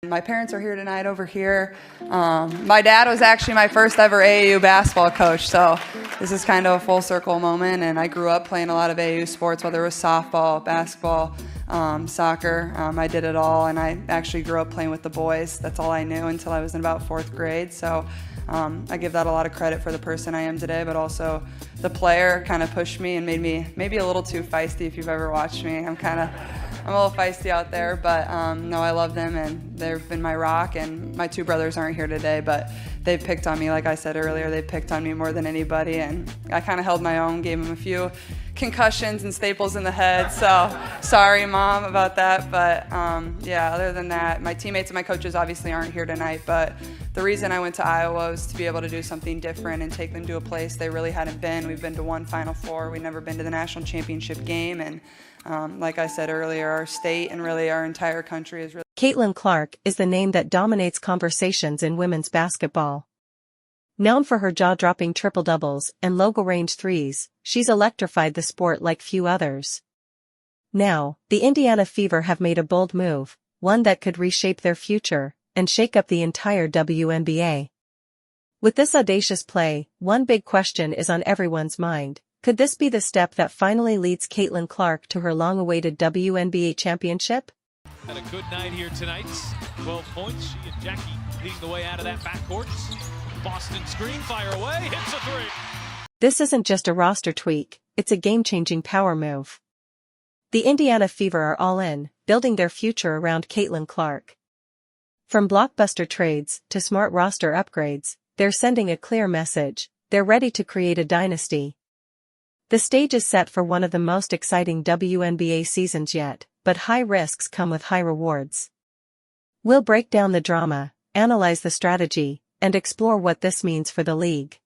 My parents are here tonight over here. My dad was actually my first ever AAU basketball coach, so this is kind of a full circle moment, and I grew up playing a lot of AAU sports, whether it was softball, basketball, soccer. I did it all, and I actually grew up playing with the boys. That's all I knew until I was in about 4th grade, so I give that a lot of credit for the person I am today, but also the player kind of pushed me and made me maybe a little too feisty. If you've ever watched me, I'm a little feisty out there, but no, I love them, and they've been my rock, and my 2 brothers aren't here today, but they've picked on me, like I said earlier, they picked on me more than anybody, and I kind of held my own, gave them a few concussions and staples in the head, so sorry, Mom, about that, but yeah, other than that, my teammates and my coaches obviously aren't here tonight, but the reason I went to Iowa was to be able to do something different and take them to a place they really hadn't been. We've been to one Final Four, we've never been to the national championship game, and like I said earlier, our state and really our entire country is really... Caitlin Clark is the name that dominates conversations in women's basketball. Known for her jaw-dropping triple-doubles and logo-range threes, she's electrified the sport like few others. Now, the Indiana Fever have made a bold move, one that could reshape their future and shake up the entire WNBA. With this audacious play, one big question is on everyone's mind. Could this be the step that finally leads Caitlin Clark to her long-awaited WNBA championship? Had a good night here tonight. 12 points. She and Jackie leading the way out of that backcourt. Boston screen, fire away, hits a 3. This isn't just a roster tweak, it's a game-changing power move. The Indiana Fever are all in, building their future around Caitlin Clark. From blockbuster trades to smart roster upgrades, they're sending a clear message: they're ready to create a dynasty. The stage is set for one of the most exciting WNBA seasons yet, but high risks come with high rewards. We'll break down the drama, analyze the strategy, and explore what this means for the league.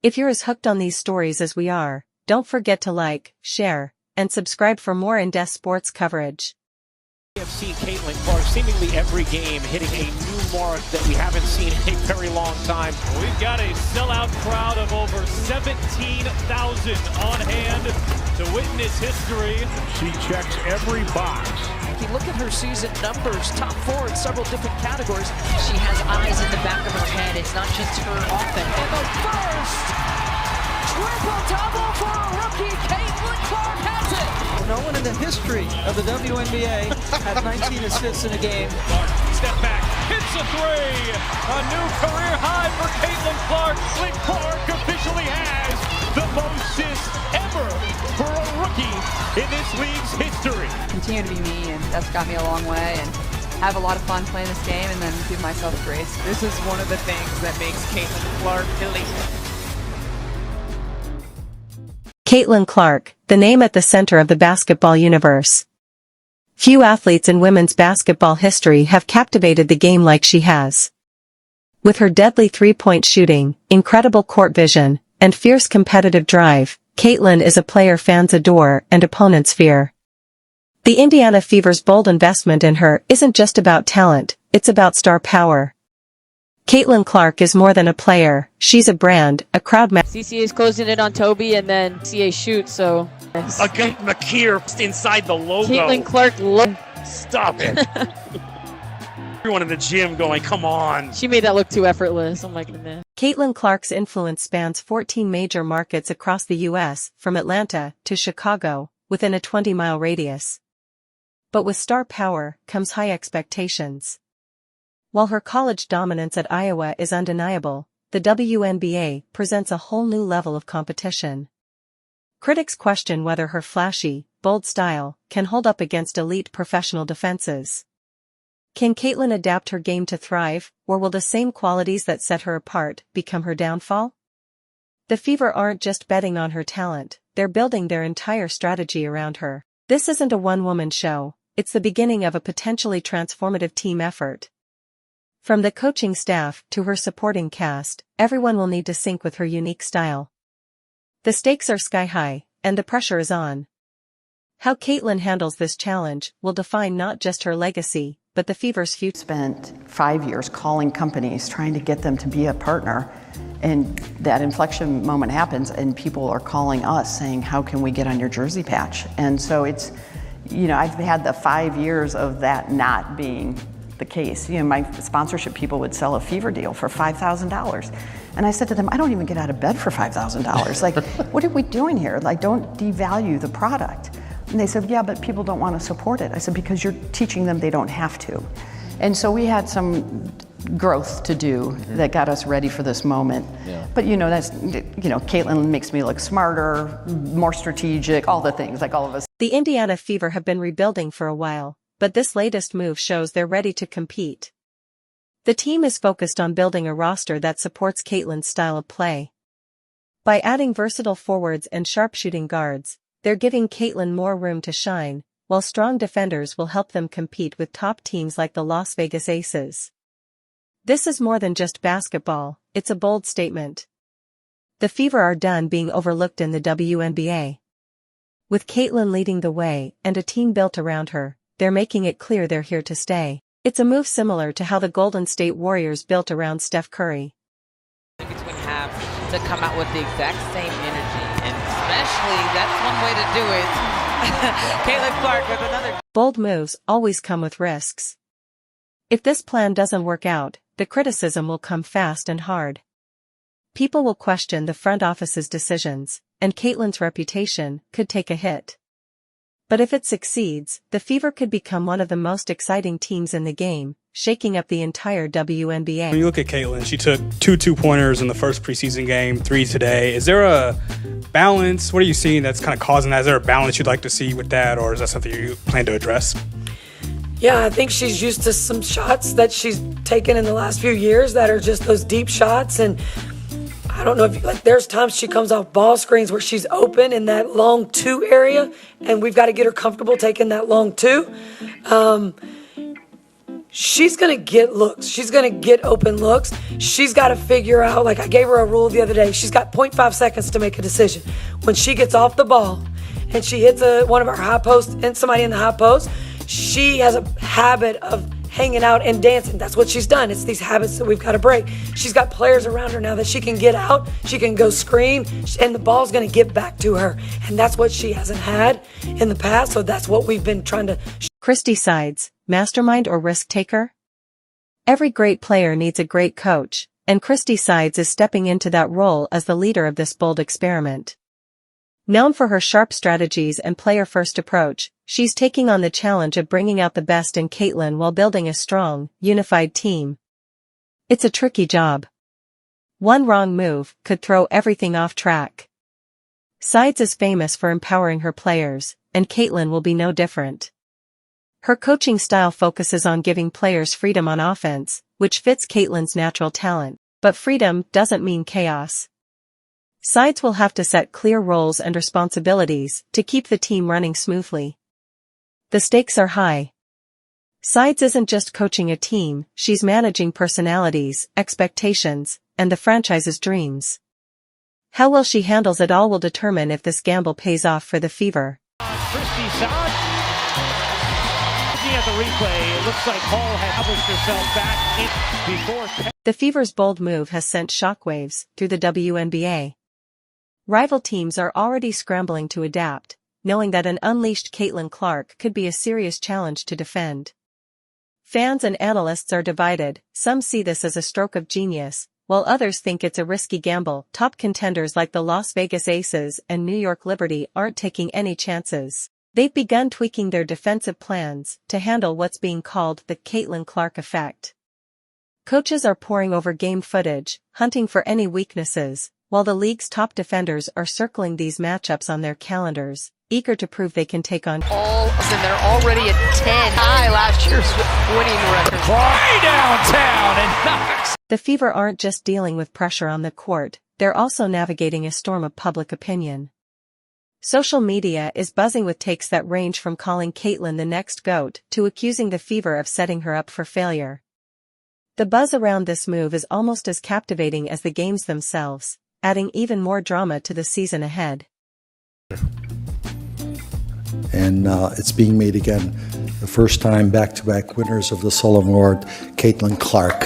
If you're as hooked on these stories as we are, don't forget to like, share, and subscribe for more in-depth sports coverage. We have seen Caitlin Clark seemingly every game hitting a new mark that we haven't seen in a very long time. We've got a sellout crowd of over 17,000 on hand to witness history. She checks every box. If you look at her season numbers, top 4 in several different categories. She has eyes in the back of her head. It's not just her offense. And the first triple-double for a rookie, Caitlin Clark has it. No one in the history of the WNBA had 19 assists in a game. Clark, step back, hits a 3. A new career high for Caitlin Clark. Clark officially has the most assists ever for a rookie in this league's history. Continue to be me, and that's got me a long way, and have a lot of fun playing this game, and then give myself grace. This is one of the things that makes Caitlin Clark elite. Caitlin Clark, the name at the center of the basketball universe. Few athletes in women's basketball history have captivated the game like she has. With her deadly three-point shooting, incredible court vision, and fierce competitive drive, Caitlin is a player fans adore and opponents fear. The Indiana Fever's bold investment in her isn't just about talent, it's about star power. Caitlin Clark is more than a player, she's a brand, a crowd CCA's closing in on Toby, and then CA shoots, so... Again, McKeer inside the logo. Caitlin Clark... Stop it. Everyone in the gym going, come on. She made that look too effortless. Oh my goodness. Caitlin Clark's influence spans 14 major markets across the U.S., from Atlanta to Chicago, within a 20-mile radius. But with star power comes high expectations. While her college dominance at Iowa is undeniable, the WNBA presents a whole new level of competition. Critics question whether her flashy, bold style can hold up against elite professional defenses. Can Caitlin adapt her game to thrive, or will the same qualities that set her apart become her downfall? The Fever aren't just betting on her talent, they're building their entire strategy around her. This isn't a one-woman show, it's the beginning of a potentially transformative team effort. From the coaching staff to her supporting cast, everyone will need to sync with her unique style. The stakes are sky high, and the pressure is on. How Caitlin handles this challenge will define not just her legacy, but the Fever's future. Spent 5 years calling companies, trying to get them to be a partner, and that inflection moment happens, and people are calling us saying, how can we get on your jersey patch? And so it's, you know, I've had the 5 years of that not being the case. You know, my sponsorship people would sell a fever deal for $5,000. And I said to them, I don't even get out of bed for $5,000. Like, what are we doing here? Like, don't devalue the product. And they said, yeah, but people don't want to support it. I said, because you're teaching them they don't have to. And so we had some growth to do that got us ready for this moment. Yeah. But you know, that's, you know, Caitlin makes me look smarter, more strategic, all the things, like all of us. The Indiana Fever have been rebuilding for a while, but this latest move shows they're ready to compete. The team is focused on building a roster that supports Caitlin's style of play. By adding versatile forwards and sharpshooting guards, they're giving Caitlin more room to shine, while strong defenders will help them compete with top teams like the Las Vegas Aces. This is more than just basketball, it's a bold statement. The Fever are done being overlooked in the WNBA. With Caitlin leading the way and a team built around her, they're making it clear they're here to stay. It's a move similar to how the Golden State Warriors built around Steph Curry. Between halves to come out with the exact same energy, and especially that's one way to do it. Caitlin Clark with another. Bold moves always come with risks. If this plan doesn't work out, the criticism will come fast and hard. People will question the front office's decisions, and Caitlin's reputation could take a hit. But if it succeeds, the Fever could become one of the most exciting teams in the game, shaking up the entire WNBA. When you look at Caitlin, she took 2 two-pointers in the first preseason game, 3 today. Is there a balance? What are you seeing that's kind of causing that? Is there a balance you'd like to see with that, or is that something you plan to address? Yeah, I think she's used to some shots that she's taken in the last few years that are just those deep shots, and I don't know if like there's times she comes off ball screens where she's open in that long 2 area, and we've got to get her comfortable taking that long 2. She's going to get looks. She's going to get open looks. She's got to figure out, like I gave her a rule the other day, she's got 0.5 seconds to make a decision. When she gets off the ball and she hits one of our high posts and somebody in the high post, she has a habit of hanging out and dancing. That's what she's done. It's these habits that we've got to break. She's got players around her now that she can get out, she can go screen, and the ball's going to get back to her. And that's what she hasn't had in the past, so that's what we've been trying to... Christy Sides, mastermind or risk taker? Every great player needs a great coach, and Christy Sides is stepping into that role as the leader of this bold experiment. Known for her sharp strategies and player-first approach, she's taking on the challenge of bringing out the best in Caitlin while building a strong, unified team. It's a tricky job. One wrong move could throw everything off track. Sides is famous for empowering her players, and Caitlin will be no different. Her coaching style focuses on giving players freedom on offense, which fits Caitlin's natural talent, but freedom doesn't mean chaos. Sides will have to set clear roles and responsibilities to keep the team running smoothly. The stakes are high. Sides isn't just coaching a team, she's managing personalities, expectations, and the franchise's dreams. How well she handles it all will determine if this gamble pays off for the Fever. Christy Sides. Looking at the replay, it looks like Hall had established herself back in before. The Fever's bold move has sent shockwaves through the WNBA. Rival teams are already scrambling to adapt, knowing that an unleashed Caitlin Clark could be a serious challenge to defend. Fans and analysts are divided, some see this as a stroke of genius, while others think it's a risky gamble. Top contenders like the Las Vegas Aces and New York Liberty aren't taking any chances. They've begun tweaking their defensive plans to handle what's being called the Caitlin Clark effect. Coaches are poring over game footage, hunting for any weaknesses, while the league's top defenders are circling these matchups on their calendars, eager to prove they can take on All of them, they're already at 10 high last year's winning record. Way downtown and knocks. The Fever aren't just dealing with pressure on the court, they're also navigating a storm of public opinion. Social media is buzzing with takes that range from calling Caitlin the next GOAT to accusing the Fever of setting her up for failure. The buzz around this move is almost as captivating as the games themselves, adding even more drama to the season ahead. And it's being made again. The first time back-to-back winners of the Sullivan Award, Caitlin Clark.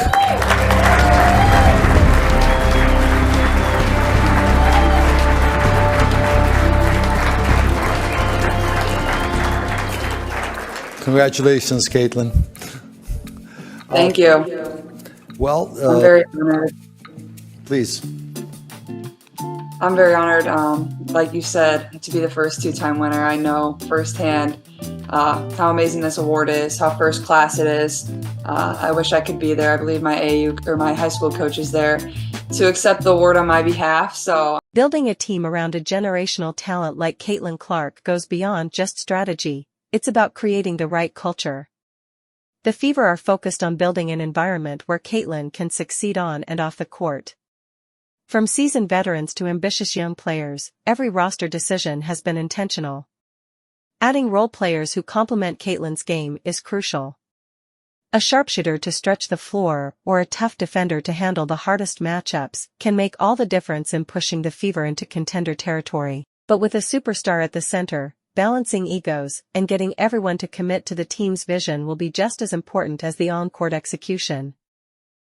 Congratulations, Caitlin. Thank you. Well, I'm very honored. please. I'm very honored, like you said, to be the first two-time winner. I know firsthand how amazing this award is, how first class it is. I wish I could be there. I believe my AU or my high school coach is there to accept the award on my behalf. So Building a team around a generational talent like Caitlin Clark goes beyond just strategy. It's about creating the right culture. The Fever are focused on building an environment where Caitlin can succeed on and off the court. From seasoned veterans to ambitious young players, every roster decision has been intentional. Adding role players who complement Caitlin's game is crucial. A sharpshooter to stretch the floor or a tough defender to handle the hardest matchups can make all the difference in pushing the Fever into contender territory. But with a superstar at the center, balancing egos and getting everyone to commit to the team's vision will be just as important as the on-court execution.